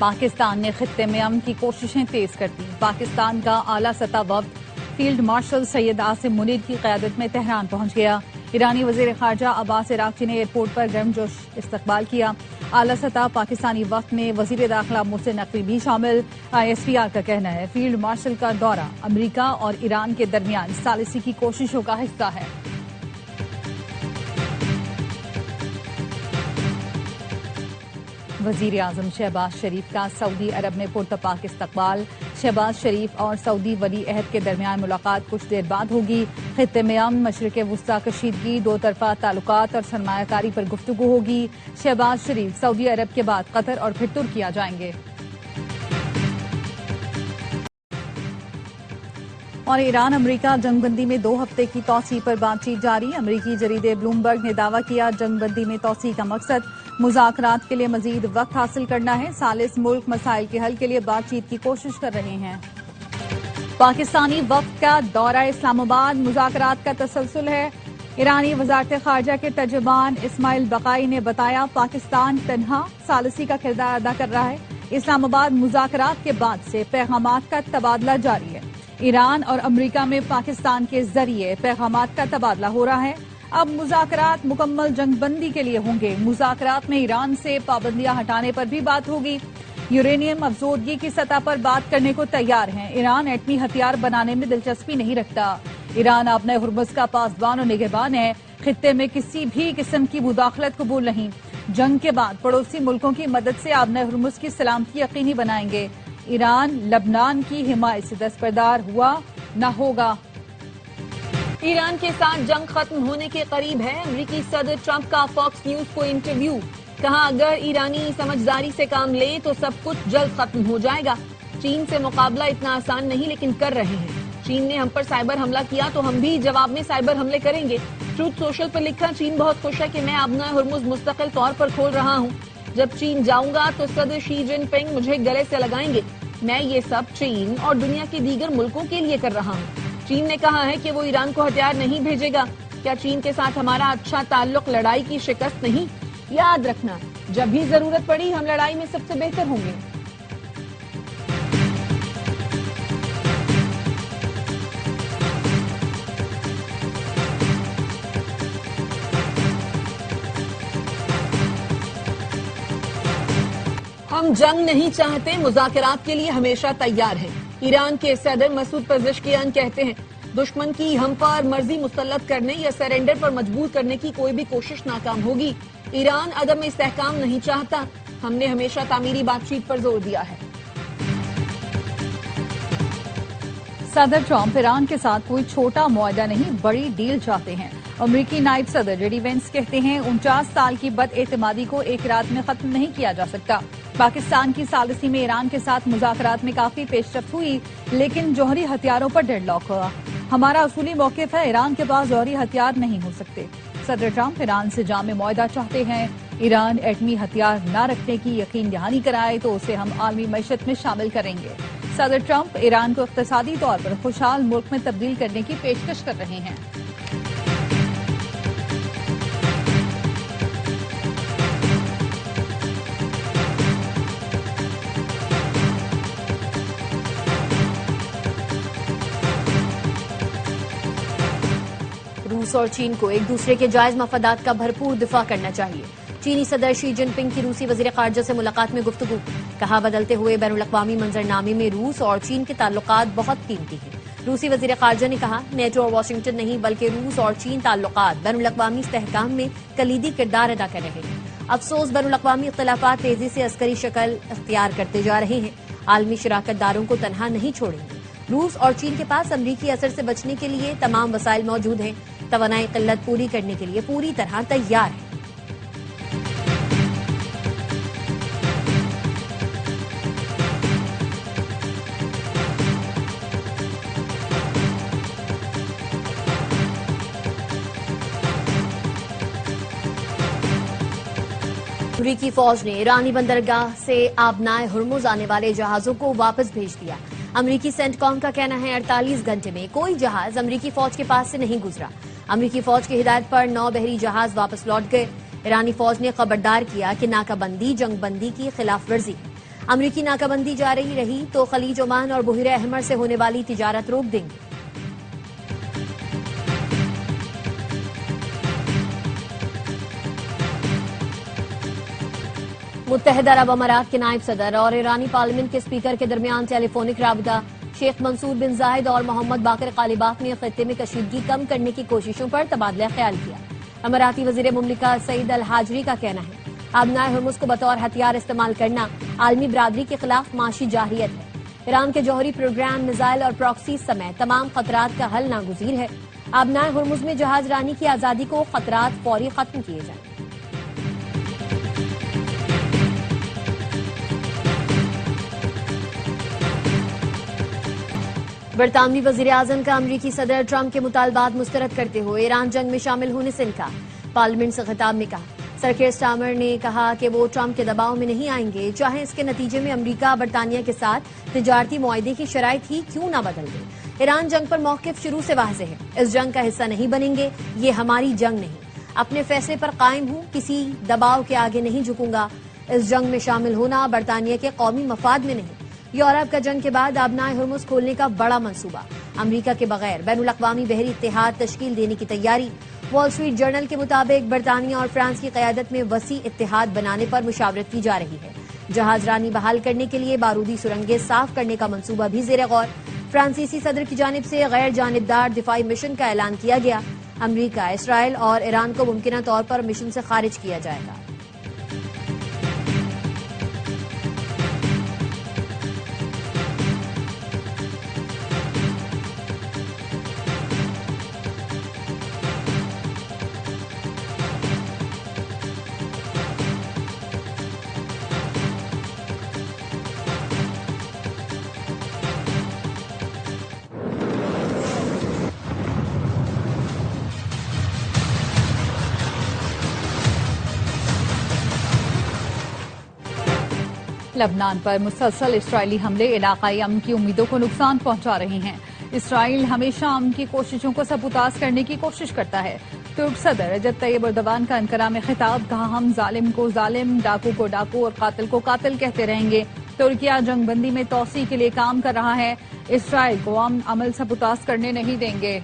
पाकिस्तान ने खित्ते में अमन की कोशिशें तेज कर दी। पाकिस्तान का आला सतह वफ्द फील्ड मार्शल सैयद आसिम मुनीर की क़यादत में तेहरान पहुंच गया। ईरानी वज़ीर ख़ारजा अब्बास इराक़ची ने एयरपोर्ट पर गर्मजोश इस्तकबाल किया। आला सतह पाकिस्तानी वक्त में वज़ीर दाखिला मोहसिन नकवी भी शामिल। ISPR का कहना है फील्ड मार्शल का दौरा अमरीका और ईरान के दरमियान सालिसी की कोशिशों का हिस्सा है। वज़ीर आज़म शहबाज शरीफ का सऊदी अरब में पुरतपाक इस्तकबाल। शहबाज शरीफ और सऊदी वली अहद के दरमियान मुलाकात कुछ देर बाद होगी। खित्ते में अमन, मशरिक़ वुस्ता कशीदगी, दो तरफा ताल्लुकात और सरमायाकारी पर गुफ्तगू होगी। शहबाज शरीफ सऊदी अरब के बाद कतर और फिर तुर्किया जाएंगे। और ईरान अमरीका जंगबंदी में 2 हफ्ते की तौसीह पर बातचीत जारी। अमरीकी जरीदे ब्लूमबर्ग ने दावा किया जंगबंदी में तौसीह का मकसद मुज़ाकरात के लिए मजीद वक्त हासिल करना है। सालिस मुल्क मसाइल के हल के लिए बातचीत की कोशिश कर रहे हैं। पाकिस्तानी वफ्द का दौरा इस्लामाबाद, मुज़ाकरात का तसलसल है। ईरानी वज़ारत ख़ारजा के तर्जुमान इस्माइल बकाई ने बताया पाकिस्तान तन्हा सालिसी का किरदार अदा कर रहा है। इस्लामाबाद मुज़ाकरात के बाद से पैगामात का तबादला जारी है। ईरान और अमरीका में पाकिस्तान के जरिए पैगामात का तबादला हो रहा है। अब मुज़ाकरात मुकम्मल जंगबंदी के लिए होंगे। मुज़ाकरात में ईरान से पाबंदियां हटाने पर भी बात होगी। यूरेनियम अफजोदगी की सतह पर बात करने को तैयार हैं। ईरान एटमी हथियार बनाने में दिलचस्पी नहीं रखता। ईरान अपने हुर्मुज़ का पासबान और निगहबान है। खित्ते में किसी भी किस्म की मुदाखलत कबूल नहीं। जंग के बाद पड़ोसी मुल्कों की मदद से अपने हुर्मुज़ की सलामती यकीनी बनाएंगे। ईरान लबनान की हिमायत से दस्तबरदार हुआ न होगा। ईरान के साथ जंग खत्म होने के करीब है। अमेरिकी सदर ट्रंप का फॉक्स न्यूज को इंटरव्यू, कहा अगर ईरानी समझदारी से काम ले तो सब कुछ जल्द खत्म हो जाएगा। चीन से मुकाबला इतना आसान नहीं लेकिन कर रहे हैं। चीन ने हम पर साइबर हमला किया तो हम भी जवाब में साइबर हमले करेंगे। ट्रूथ सोशल पर लिखा चीन बहुत खुश है कि मैं अपना हुर्मुज़ मुस्तकिल तौर पर खोल रहा हूँ। जब चीन जाऊंगा तो सदर शी जिनपिंग मुझे गले से लगाएंगे। मैं ये सब चीन और दुनिया के दीगर मुल्कों के लिए कर रहा हूँ। चीन ने कहा है कि वो ईरान को हथियार नहीं भेजेगा। क्या चीन के साथ हमारा अच्छा ताल्लुक लड़ाई की शिकस्त नहीं? याद रखना जब भी जरूरत पड़ी हम लड़ाई में सबसे बेहतर होंगे। हम जंग नहीं चाहते, मुज़ाकरात के लिए हमेशा तैयार हैं। ईरान के सदर मसूद पेज़ेश्कियान कहते हैं दुश्मन की हम पर मर्जी मुसल्लत करने या सरेंडर पर मजबूर करने की कोई भी कोशिश नाकाम होगी। ईरान अदम इस्तेहकाम नहीं चाहता। हमने हमेशा तामीरी बातचीत पर जोर दिया है। सदर ट्रंप ईरान के साथ कोई छोटा मुआहदा नहीं, बड़ी डील चाहते हैं। अमरीकी नायब सदर जेडी वेंस कहते हैं 49 साल की बदएतमादी को एक रात में खत्म नहीं किया जा सकता। पाकिस्तान की सालिसी में ईरान के साथ मुज़ाकरात में काफी पेशरफ्त हुई लेकिन जौहरी हथियारों पर डेडलॉक हुआ। हमारा असूली मौक़िफ़ है ईरान के पास जौहरी हथियार नहीं हो सकते। सदर ट्रंप ईरान से जामे मुआहदा चाहते हैं। ईरान एटमी हथियार न रखने की यकीन दहानी कराए तो उसे हम आलमी मईशत में शामिल करेंगे। सदर ट्रंप ईरान को इक़्तिसादी तौर पर खुशहाल मुल्क में तब्दील करने की पेशकश कर रहे हैं। रूस और चीन को एक दूसरे के जायज मफादात का भरपूर दिफा करना चाहिए। चीनी सदर शी जिनपिंग की रूसी वज़ीर ख़ारजा से मुलाकात में गुफ्तगू, कहा बदलते हुए बैनुल-अक़वामी मंजरनामे में रूस और चीन के ताल्लुकात बहुत कीमती हैं। रूसी वज़ीर ख़ारजा ने कहा नेटो और वाशिंगटन नहीं बल्कि रूस और चीन ताल्लुकात बैनुल-अक़वामी इस्तेहकाम में कलीदी किरदार अदा कर रहे हैं। अफसोस बैनुल-अक़वामी इख्तिलाफ़ात तेजी से अस्करी शक्ल अख्तियार करते जा रहे हैं। आलमी शराकतदारों को तनहा नहीं छोड़ेंगे। रूस और चीन के पास अमरीकी असर से बचने के लिए तमाम वसाइल मौजूद हैं। तवानाई किल्लत पूरी करने के लिए पूरी तरह तैयार है। अमरीकी फौज ने ईरानी बंदरगाह से आबनाए हुर्मुज़ आने वाले जहाजों को वापस भेज दिया। अमरीकी सेंटकॉम का कहना है 48 घंटे में कोई जहाज अमरीकी फौज के पास से नहीं गुजरा। अमरीकी फौज की हिदायत पर 9 बहरी जहाज वापस लौट गए। ईरानी फौज ने खबरदार किया कि नाकाबंदी जंगबंदी की खिलाफ वर्जी है। अमरीकी नाकाबंदी जारी रही तो खलीज ओमान और बुहरे अहमर से होने वाली तिजारत रोक देंगे। मुत्तहदा अरब अमारात के नायब सदर और ईरानी पार्लियामेंट के स्पीकर के दरमियान टेलीफोनिक राबता। शेख मंसूर बिन जायद और मोहम्मद बाकर कालिबाफ ने खत्ते में कशीदगी कम करने की कोशिशों पर तबादला ख्याल किया। अमाराती वजीर मुमलिका सईद अल हाजरी का कहना है आबनाए हुर्मुज को बतौर हथियार इस्तेमाल करना आलमी बरादरी के खिलाफ माशी जाहियत है। ईरान के जौहरी प्रोग्राम, मिसाइल और प्रॉक्सी समेत तमाम खतरात का हल नागुजीर है। आबनाए हुर्मुज में जहाज रानी की आजादी को खतरात फौरी खत्म किए जाएं। बरतानवी वजीर आजम का अमरीकी सदर ट्रंप के मुतालबात मुस्तरद करते हुए ईरान जंग में शामिल होने से इनकार। पार्लियामेंट से खिताब में कहा सरकेर स्टामर ने कहा कि वो ट्रंप के दबाव में नहीं आएंगे, चाहे इसके नतीजे में अमरीका बरतानिया के साथ तिजारती मुआहदे की शराइत ही क्यों ना बदल दे। ईरान जंग पर मौकिफ शुरू से वाज़ेह है, इस जंग का हिस्सा नहीं बनेंगे, ये हमारी जंग नहीं। अपने फैसले पर कायम हूं, किसी दबाव के आगे नहीं झुकूंगा। इस जंग में शामिल होना बरतानिया के कौमी मफाद में नहीं। यूरोप का जंग के बाद आबनाए हुर्मुज खोलने का बड़ा मंसूबा। अमरीका के बगैर बैनुल अक़वामी बहरी इत्तेहाद तश्कील देने की तैयारी। वॉल स्ट्रीट जर्नल के मुताबिक बरतानिया और फ्रांस की क़यादत में वसी इत्तेहाद बनाने पर मुशावरत की जा रही है। जहाज रानी बहाल करने के लिए बारूदी सुरंगें साफ करने का मंसूबा भी ज़ेर गौर। फ्रांसीसी सदर की जानिब से गैर जानिबदार दिफाई मिशन का ऐलान किया गया। अमरीका, इसराइल और ईरान को मुमकिना तौर पर मिशन से खारिज किया जाएगा। लबनान पर मुसलसल इसराइली हमले इलाकाई अमन की उम्मीदों को नुकसान पहुंचा रहे हैं। इसराइल हमेशा अमन की कोशिशों को सबूताज करने की कोशिश करता है। तुर्क सदर रजब तैयब एर्दोगान का अंकारा में खिताब, कहा हम जालिम को जालिम, डाकू को डाकू और कातिल को कातिल कहते रहेंगे। तुर्किया जंगबंदी में तौसी के लिए काम कर रहा है, इसराइल को अमन अमल सबूताज करने नहीं देंगे।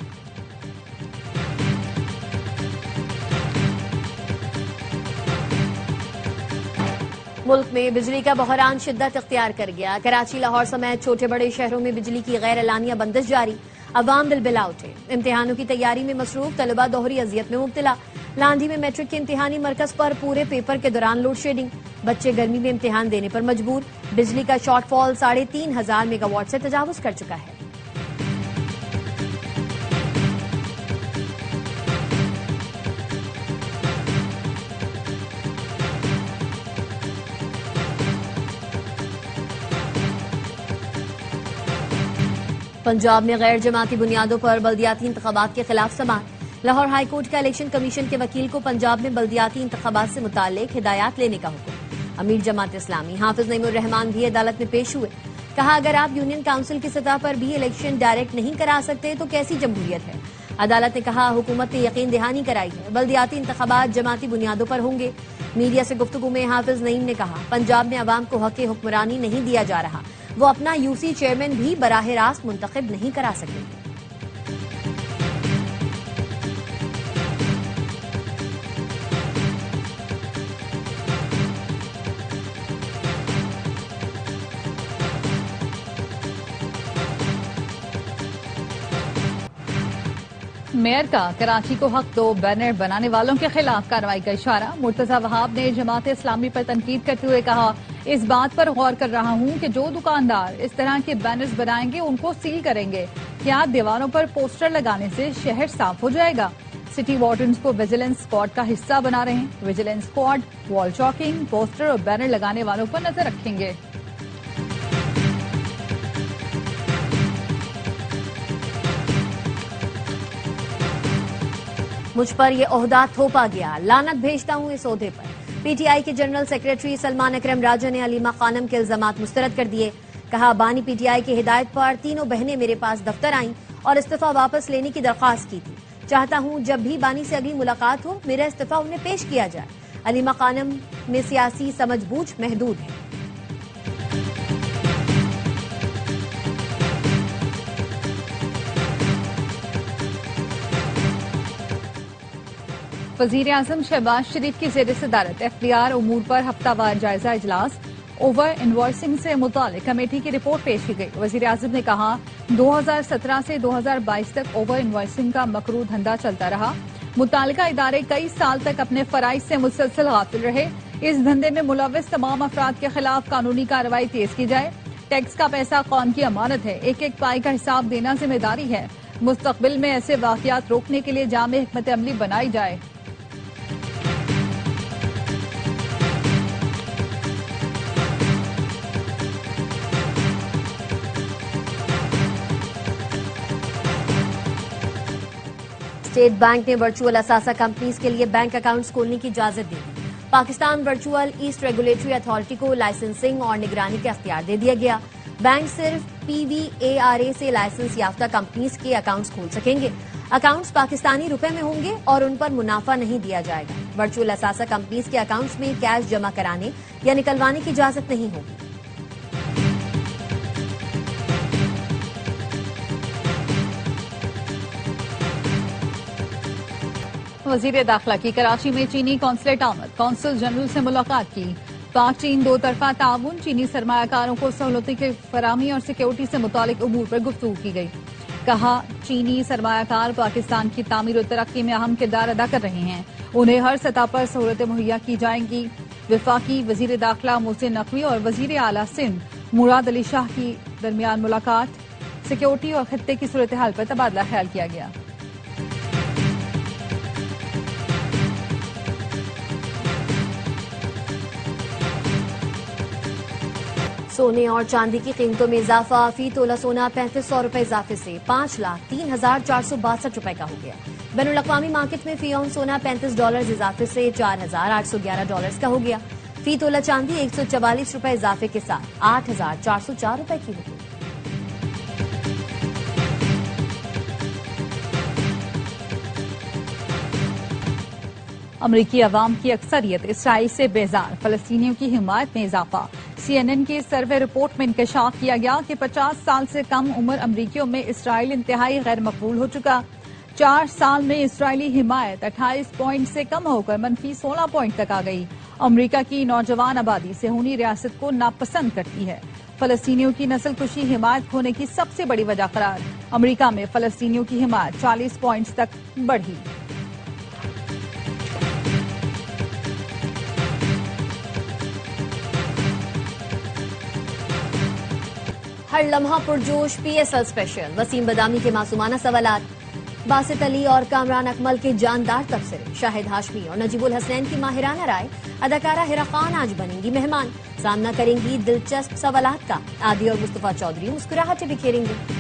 मुल्क में बिजली का बहरान शिद्दत इख्तियार कर गया। कराची, लाहौर समेत छोटे बड़े शहरों में बिजली की गैर एलानिया बंदिश जारी। अवाम बिलबिला उठे। इम्तिहानों की तैयारी में मसरूफ, तलबा दोहरी अजियत में मुब्तला। लांधी में मैट्रिक के इम्तिहानी मरकज पर पूरे पेपर के दौरान लोड शेडिंग। बच्चे गर्मी में इम्तिहान देने पर मजबूर। बिजली का शॉर्टफॉल 3,500 मेगावाट से तजावुज कर चुका है। पंजाब में गैर जमाती बुनियादों पर बल्दियाती इंतखाबात के खिलाफ समाअत। लाहौर हाईकोर्ट का इलेक्शन कमीशन के वकील को पंजाब में बल्दियाती इंतखाबात से मुताल्लिक हिदायत लेने का हुक्म। अमीर जमात इस्लामी हाफिज नईमुर रहमान भी अदालत में पेश हुए। कहा अगर आप यूनियन काउंसिल की सतह पर भी इलेक्शन डायरेक्ट नहीं करा सकते तो कैसी जमहूरियत है। अदालत ने कहा हुकूमत ने यकीन दहानी कराई है, बल्दियाती इंतखाबात जमाती बुनियादों पर होंगे। मीडिया से गुफ्तगू में हाफिज नईम ने कहा पंजाब में अवाम को हक हुक्मरानी नहीं दिया जा रहा, वो अपना यूसी चेयरमैन भी बराह रास्त मुंतखब नहीं करा सकेंगे। मेयर का कराची को हक दो बैनर बनाने वालों के खिलाफ कार्रवाई का इशारा। मुर्तजा वहाब ने जमात इस्लामी पर तनकीद करते हुए कहा इस बात पर गौर कर रहा हूं कि जो दुकानदार इस तरह के बैनर्स बनाएंगे उनको सील करेंगे। क्या दीवारों पर पोस्टर लगाने से शहर साफ हो जाएगा? सिटी वार्डन्स को विजिलेंस स्क्वाड का हिस्सा बना रहे हैं। Vigilance squad wall choking, poster और बैनर लगाने वालों पर नजर रखेंगे। मुझ पर यह ओहदा थोपा गया, लानत भेजता हूं इस ओहदे पर। पीटीआई के जनरल सेक्रेटरी सलमान अकरम राजा ने अलीमा खानम के इल्जामात मुस्तरद कर दिए। कहा बानी पीटीआई की हिदायत पर तीनों बहनें मेरे पास दफ्तर आईं और इस्तीफा वापस लेने की दरख्वास्त की थी। चाहता हूं जब भी बानी से अगली मुलाकात हो मेरा इस्तीफा उन्हें पेश किया जाए। अलीमा खानम में सियासी समझबूझ महदूद है। वजीर आजम शहबाज शरीफ की जेर सदारत एफडीआर उमूर पर हफ्तावार जायजा इजलास। ओवर इनवॉइसिंग से मुतालिक कमेटी की रिपोर्ट पेश की गई। वजीर आजम ने कहा 2017 से 2022 तक ओवर इनवॉइसिंग का मकरू धंधा चलता रहा। मुतालिका इदारे कई साल तक अपने फराइज से मुसलसल गाफिल रहे। इस धंधे में मुलविस तमाम अफराद के खिलाफ कानूनी कार्रवाई तेज की जाए। टैक्स का पैसा कौम की अमानत है, एक एक पाई का हिसाब देना जिम्मेदारी है। मुस्तकबिल में ऐसे वाकयात रोकने के लिए जामे हिकमत अमली बनाई जाए। स्टेट बैंक ने वर्चुअल असासा कंपनीज के लिए बैंक अकाउंट्स खोलने की इजाजत दे दी। Pakistan Virtual Asset Regulatory Authority को लाइसेंसिंग और निगरानी का अख्तियार दे दिया गया। बैंक सिर्फ PVARA से लाइसेंस याफ्ता कंपनीज के अकाउंट्स खोल सकेंगे। अकाउंट्स पाकिस्तानी रुपए में होंगे और उन पर मुनाफा नहीं दिया जाएगा। वर्चुअल असासा कंपनीज के अकाउंट्स में कैश जमा कराने या निकलवाने की इजाजत नहीं होगी। वजीर दाखिला की कराची में चीनी कौंसलेट आमद, कौंसल जनरल से मुलाकात की। पाक चीन दो तरफा ताउन, चीनी सरमायाकारों को सहूलतों की फराहमी और सिक्योरिटी से मुतालिक उमूर पर गुफ्तगू की गई। कहा चीनी सरमायाकार पाकिस्तान की तामीर और तरक्की में अहम किरदार अदा कर रहे हैं, उन्हें हर सतह पर सहूलतें मुहैया की जाएंगी। विफाकी वजीर दाखिला मोहसिन नकवी और वजीर आला सिंध मुराद अली शाह की दरमियान मुलाकात, सिक्योरिटी और खत्ते की सूरत हाल पर तबादला ख्याल किया गया। सोने और चांदी की कीमतों में इजाफा। फी तोला सोना 3500 रुपए इजाफे से 5,03,462 रुपए का हो गया। बैनुल अक़वामी मार्केट में फी औंस सोना $35 इजाफे से $4,811 का हो गया। फी तोला चांदी 144 रुपए इजाफे के साथ 8,404 रुपए की हो गई। अमरीकी अवाम की अक्सरियत इसराइल से बेजार, फलस्तीनियों की हिमायत में इजाफा। CNN की सर्वे रिपोर्ट में इंकशाफ किया गया कि 50 साल से कम उम्र अमरीकियों में इसराइल इंतहाई गैर मकबूल हो चुका। 4 साल में इसराइली हिमायत 28 पॉइंट से कम होकर मनफी 16 पॉइंट तक आ गई। अमरीका की नौजवान आबादी सेहूनी रियासत को नापसंद करती है। फलस्तीनियों की नस्लकुशी हिमायत खोने की सबसे बड़ी वजह करार। अमरीका में फलस्तीनियों की हिमायत 40 पॉइंट तक बढ़ी। हर लम्हा पुरजोश PSL स्पेशल। वसीम बदामी के मासूमाना सवालात, बासित अली और कामरान अकमल के जानदार तबसरे, शाहिद हाशमी और नजीबुल हसनैन की माहिराना राय। अदाकारा हिरा खान आज बनेंगी मेहमान, सामना करेंगी दिलचस्प सवालात का। आदि और मुस्तफा चौधरी मुस्कुराहटें बिखेरेंगे।